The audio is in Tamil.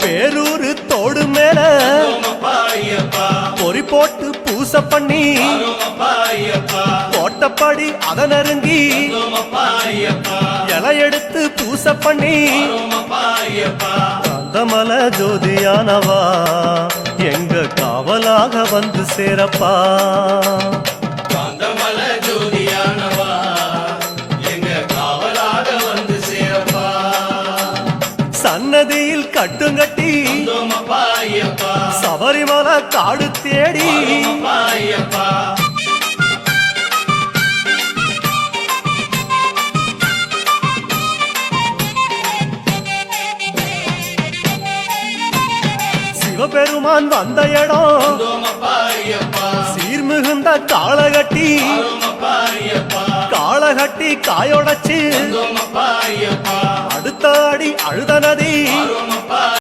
பேரூரு தோடு மேல பொறி போட்டு பூச பண்ணி போட்டப்படி அத நெருங்கி இலை எடுத்து பூச பண்ணி அந்த மலை ஜோதியானவா எங்க காவலாக வந்து சேரப்பா. சன்னதியில் கட்டுங்கட்டி சபரிமலை காடு தேடி சிவபெருமான் வந்த இடம் சீர்மிகுந்த காளகட்டி காளகட்டி காயோடச்சு அடுத்த அடி அழுத நதி